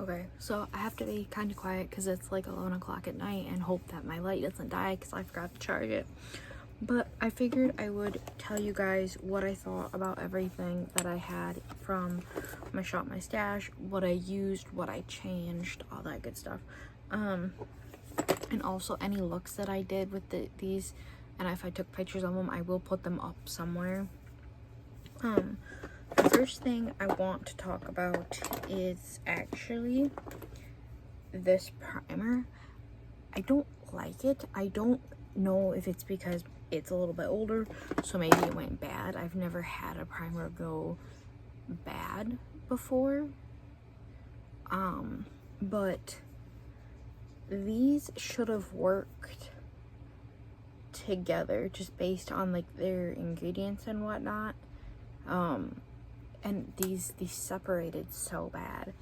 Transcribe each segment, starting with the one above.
Okay, so I have to be kind of quiet because it's like 11 o'clock at night and hope that my light doesn't die because I forgot to charge it. But I figured I would tell you guys what I thought about everything that I had from my shop, my stash, what I used, what I changed, all that good stuff. And also any looks that I did with these, and if I took pictures of them, I will put them up somewhere. The first thing I want to talk about is actually this primer. I don't like it. I don't know if it's because it's a little bit older, so maybe it went bad. I've never had a primer go bad before. But these should have worked together just based on like their ingredients and whatnot. And these separated so bad,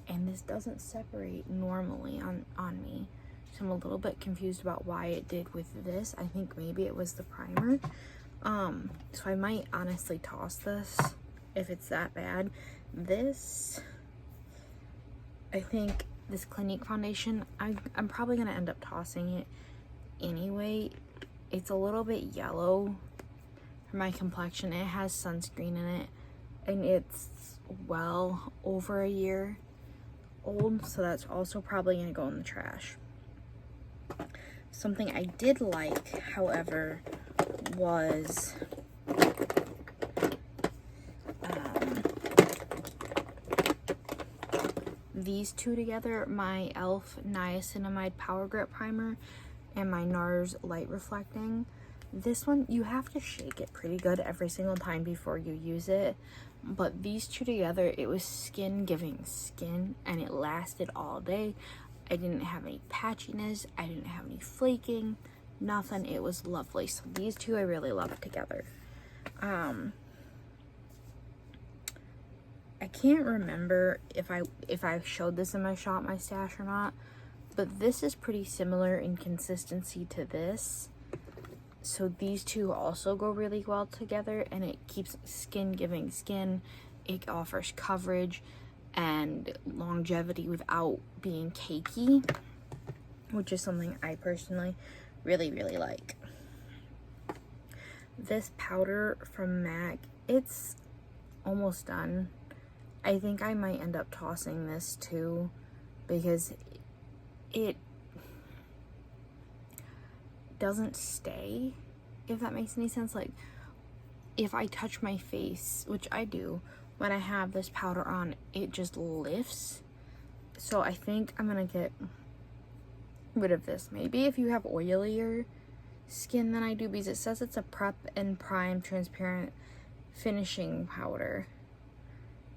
and this doesn't separate normally on me, so I'm a little bit confused about why it did with this. I think maybe it was the primer. So I might honestly toss this if it's that bad. This, I think this Clinique foundation, I'm probably gonna end up tossing it anyway. It's a little bit yellow for my complexion. It has sunscreen in it, and it's well over a year old, so that's also probably gonna go in the trash. Something I did like, however, was these two together, my e.l.f. Niacinamide Power Grip Primer and my NARS Light Reflecting. This one, you have to shake it pretty good every single time before you use it. But these two together, it was skin giving skin, and it lasted all day. I didn't have any patchiness. I didn't have any flaking. Nothing. It was lovely. So these two I really love together. I can't remember if I showed this in my shop, my stash, or not. But this is pretty similar in consistency to this. So these two also go really well together, and it keeps skin giving skin. It offers coverage and longevity without being cakey, which is something I personally really, really like. This powder from MAC, it's almost done. I think I might end up tossing this too because it doesn't stay, if that makes any sense. Like, if I touch my face, which I do when I have this powder on, it just lifts. So I think I'm gonna get rid of this. Maybe if you have oilier skin than I do, because it says it's a prep and prime transparent finishing powder,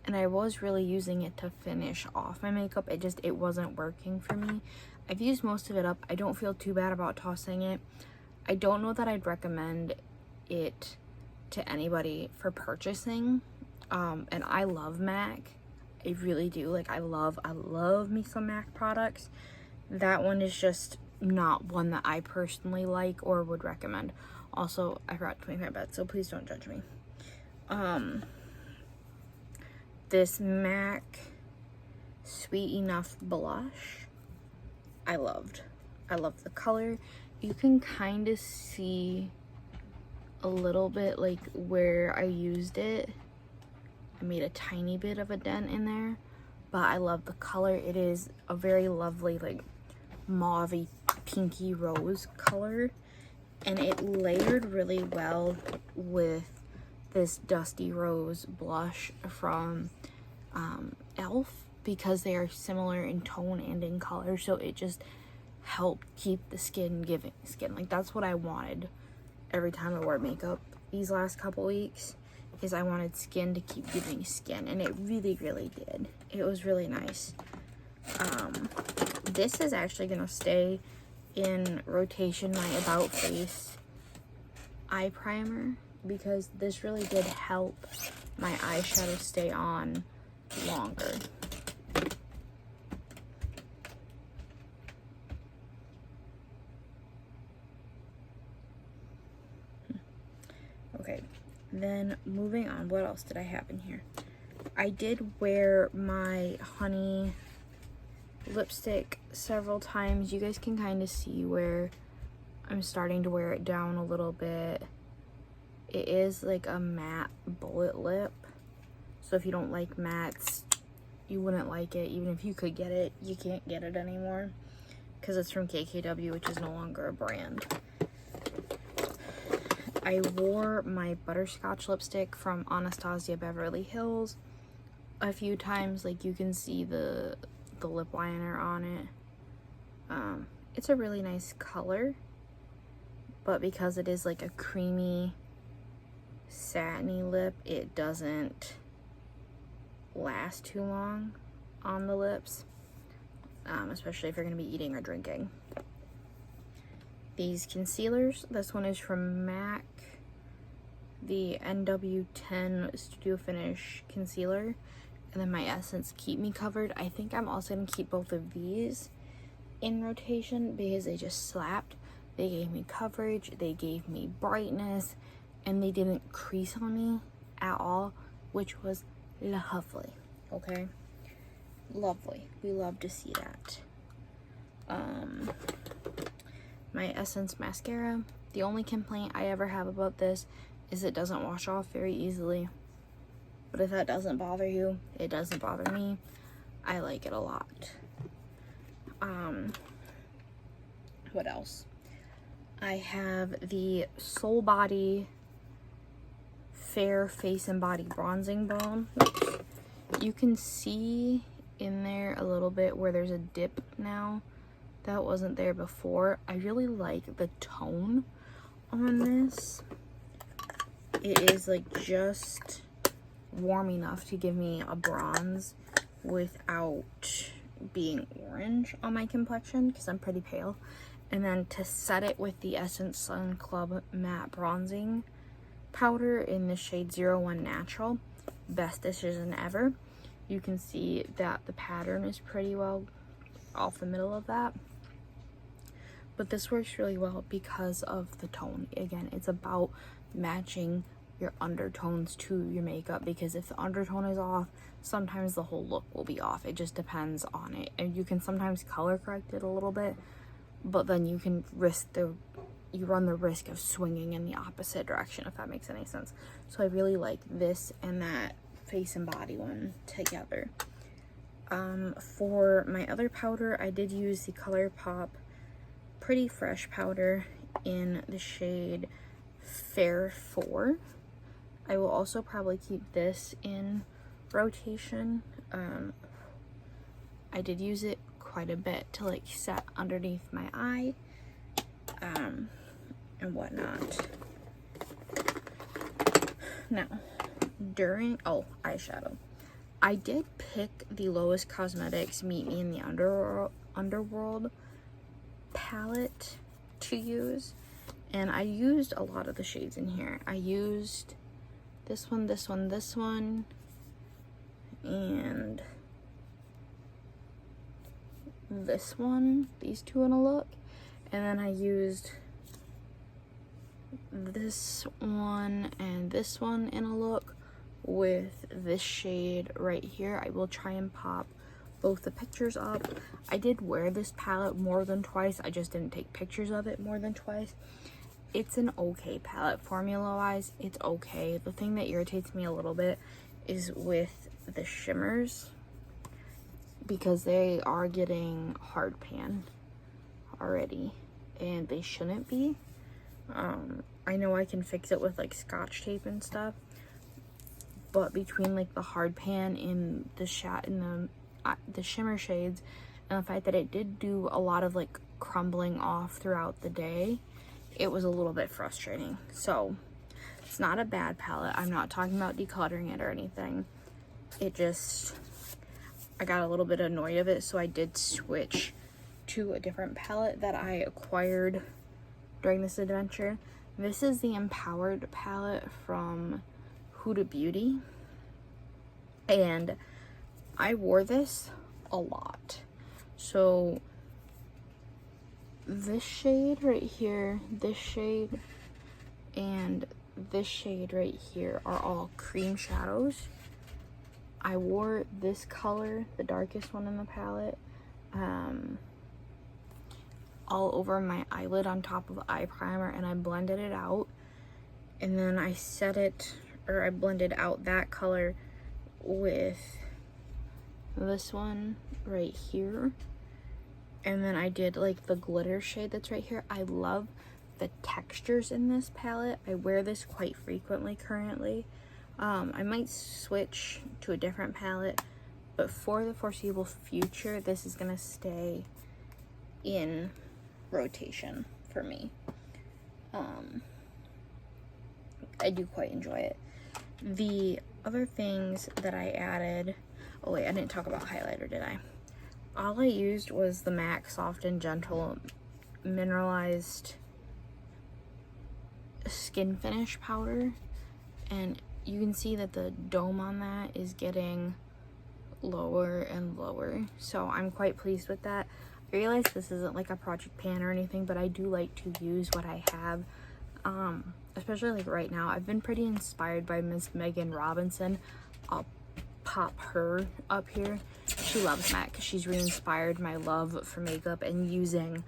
and I was really using it to finish off my makeup. It wasn't working for me. I've used most of it up. I don't feel too bad about tossing it. I don't know that I'd recommend it to anybody for purchasing. And I love MAC. I really do. Like, I love me some MAC products. That one is just not one that I personally like or would recommend. Also, I forgot to make my bed, so please don't judge me. This MAC Sweet Enough blush, I loved. I love the color. You can kind of see a little bit like where I used it. I made a tiny bit of a dent in there, but I love the color. It is a very lovely, like, mauvey, pinky rose color, and it layered really well with this Dusty Rose blush from e.l.f. because they are similar in tone and in color, so it just helped keep the skin giving skin. Like, that's what I wanted every time I wore makeup these last couple weeks, is I wanted skin to keep giving skin, and it really, really did. It was really nice. This is actually gonna stay in rotation, my About Face eye primer, because this really did help my eyeshadow stay on longer. Okay, then moving on, what else did I have in here? I did wear my Honey lipstick several times. You guys can kind of see where I'm starting to wear it down a little bit. It is like a matte bullet lip, so if you don't like mattes, you wouldn't like it. Even if you could get it, you can't get it anymore because it's from KKW, which is no longer a brand. I wore my butterscotch lipstick from Anastasia Beverly Hills a few times. Like, you can see the lip liner on it. It's a really nice color, but because it is like a creamy satiny lip, it doesn't last too long on the lips, especially if you're going to be eating or drinking. These concealers, this one is from MAC, the NW10 Studio Finish concealer, and then my Essence Keep Me Covered. I think I'm also going to keep both of these in rotation because they just slapped. They gave me coverage, they gave me brightness, and they didn't crease on me at all, which was lovely. Okay, lovely. We love to see that. My Essence mascara, the only complaint I ever have about this is it doesn't wash off very easily, but if that doesn't bother you, it doesn't bother me. I like it a lot. What else? I have the Soul Body Fair Face and Body Bronzing Balm. You can see in there a little bit where there's a dip now that wasn't there before. I really like the tone on this. It is like just warm enough to give me a bronze without being orange on my complexion because I'm pretty pale. And then to set it with the Essence Sun Club Matte Bronzing Powder in the shade 01 Natural. Best decision ever. You can see that the pattern is pretty well off the middle of that. But this works really well because of the tone. Again, it's about matching your undertones to your makeup, because if the undertone is off, sometimes the whole look will be off. It just depends on it. And you can sometimes color correct it a little bit, but then you can run the risk of swinging in the opposite direction, if that makes any sense. So I really like this and that face and body one together. For my other powder, I did use the ColourPop Pretty Fresh powder in the shade Fair 4. I will also probably keep this in rotation. I did use it quite a bit to like set underneath my eye and whatnot. Now, eyeshadow. I did pick the Lois Cosmetics Meet Me in the Underworld palette to use, and I used a lot of the shades in here. I used this one, this one, this one, and this one, these two in a look, and then I used this one and this one in a look with this shade right here. I will try and pop both the pictures up. I did wear this palette more than twice, I just didn't take pictures of it more than twice. It's an okay palette. Formula wise, it's okay. The thing that irritates me a little bit is with the shimmers, because they are getting hard pan already and they shouldn't be. I know I can fix it with like Scotch tape and stuff, but between like the hard pan in the shimmer shades and the fact that it did do a lot of like crumbling off throughout the day, it was a little bit frustrating. So it's not a bad palette. I'm not talking about decluttering it or anything. It just, I got a little bit annoyed of it, so I did switch to a different palette that I acquired during this adventure. This is the Empowered palette from Huda Beauty, and I wore this a lot. So this shade right here, this shade, and this shade right here are all cream shadows. I wore this color, the darkest one in the palette, all over my eyelid on top of eye primer, and I blended it out, and then I I blended out that color with this one right here, and then I did like the glitter shade that's right here. I love the textures in this palette. I wear this quite frequently currently. I might switch to a different palette, but for the foreseeable future, this is gonna stay in rotation for me. I do quite enjoy it. The other things that I added, oh wait, I didn't talk about highlighter, did I? All I used was the MAC Soft and Gentle Mineralized Skin Finish Powder, and you can see that the dome on that is getting lower and lower, so I'm quite pleased with that. I realize this isn't like a project pan or anything, but I do like to use what I have, especially like right now. I've been pretty inspired by Miss Megan Robinson. I'll pop her up here. She loves MAC. She's re-inspired my love for makeup and using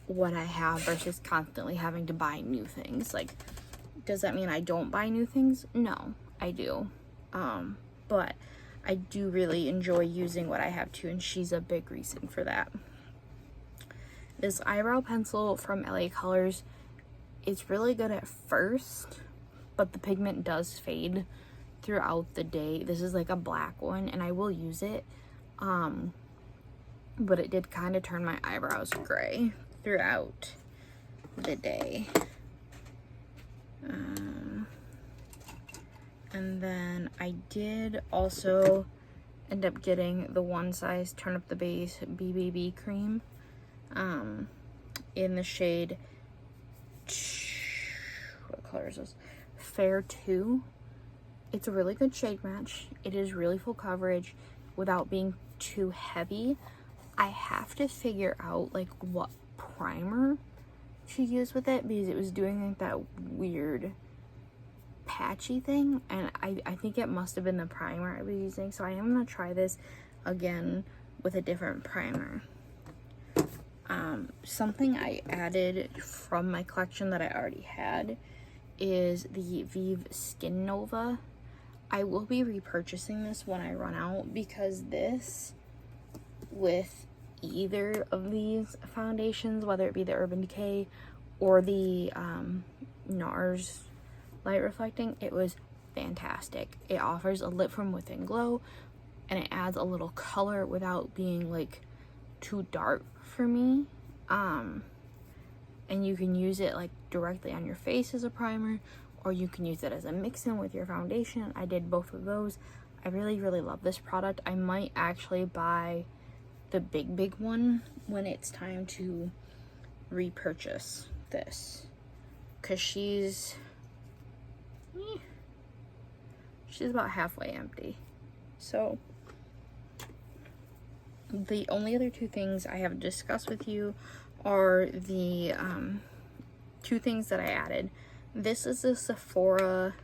what I have versus constantly having to buy new things. Like, does that mean I don't buy new things? No, I do. But I do really enjoy using what I have too, and she's a big reason for that. This eyebrow pencil from LA Colors, it's really good at first, but the pigment does fade throughout the day. This is like a black one, and I will use it, but it did kind of turn my eyebrows gray throughout the day. And then I did also end up getting the One Size Turn Up the Base BBB cream in the shade, what color is this? Fair 2. It's a really good shade match. It is really full coverage without being too heavy. I have to figure out like what primer to use with it, because it was doing like that weird patchy thing, and I think it must have been the primer I was using, so I am gonna try this again with a different primer. Something I added from my collection that I already had is the Vive Skin Nova. I will be repurchasing this when I run out, because this, with either of these foundations, whether it be the Urban Decay or the NARS Light Reflecting, it was fantastic. It offers a lit from within glow, and it adds a little color without being like too dark for me. And you can use it like directly on your face as a primer, or you can use it as a mix-in with your foundation. I did both of those. I really love this product. I might actually buy the big one when it's time to repurchase this, because she's about halfway empty. So the only other two things I have discussed with you are the two things that I added. This is the Sephora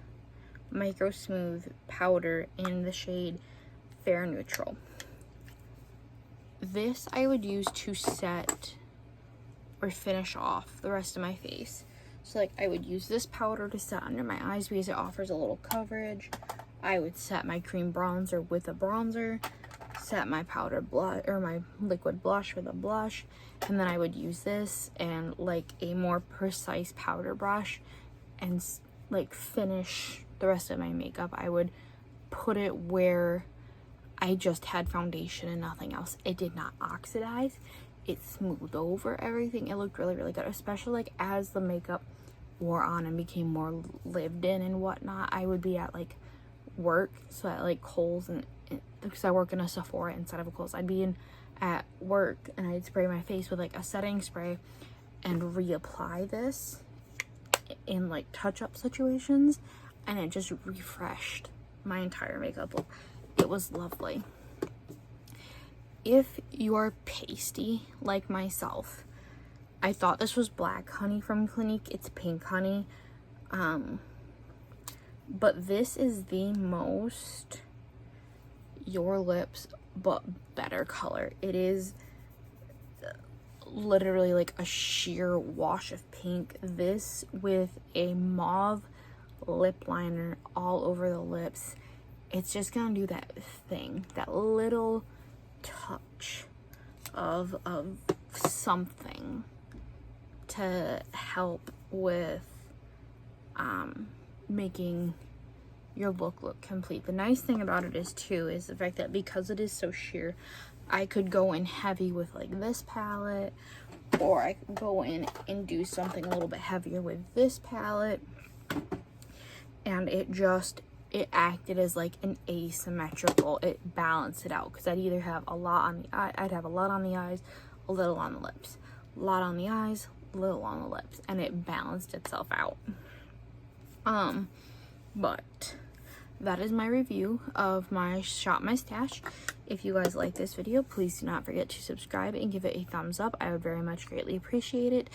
Micro Smooth powder in the shade Fair Neutral. This I would use to set or finish off the rest of my face. So like I would use this powder to set under my eyes because it offers a little coverage. I would set my cream bronzer with a bronzer, set my powder blush or my liquid blush with a blush, and then I would use this and like a more precise powder brush and like finish the rest of my makeup. I would put it where I just had foundation and nothing else. It did not oxidize. It smoothed over everything. It looked really good, especially like as the makeup wore on and became more lived in and whatnot. I would be at like work, so at like Kohl's, and because I work in a Sephora instead of a Kohl's, I'd be at work and I'd spray my face with like a setting spray and reapply this in like touch-up situations, and it just refreshed my entire makeup look. It was lovely. If you're pasty like myself, I thought this was black honey from Clinique. It's pink honey. But this is the most Your Lips but better color. It is literally like a sheer wash of pink. This with a mauve lip liner all over the lips. It's just gonna do that thing, that little touch of something to help with making your look complete. The nice thing about it is the fact that because it is so sheer, I could go in heavy with like this palette, or I could go in and do something a little bit heavier with this palette, and it acted as like an asymmetrical, it balanced it out, because I'd either have a lot on the eye, I'd have a lot on the eyes, a little on the lips, a lot on the eyes, a little on the lips, and it balanced itself out. But that is my review of my Shop My Stash. If you guys like this video, please do not forget to subscribe and give it a thumbs up. I would very much greatly appreciate it.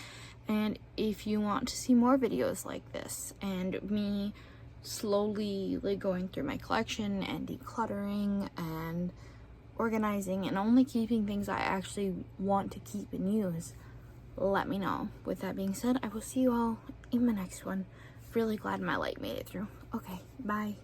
And if you want to see more videos like this and me slowly like going through my collection and decluttering and organizing and only keeping things I actually want to keep and use, let me know. With that being said, I will see you all in my next one. Really glad my light made it through. Okay, bye.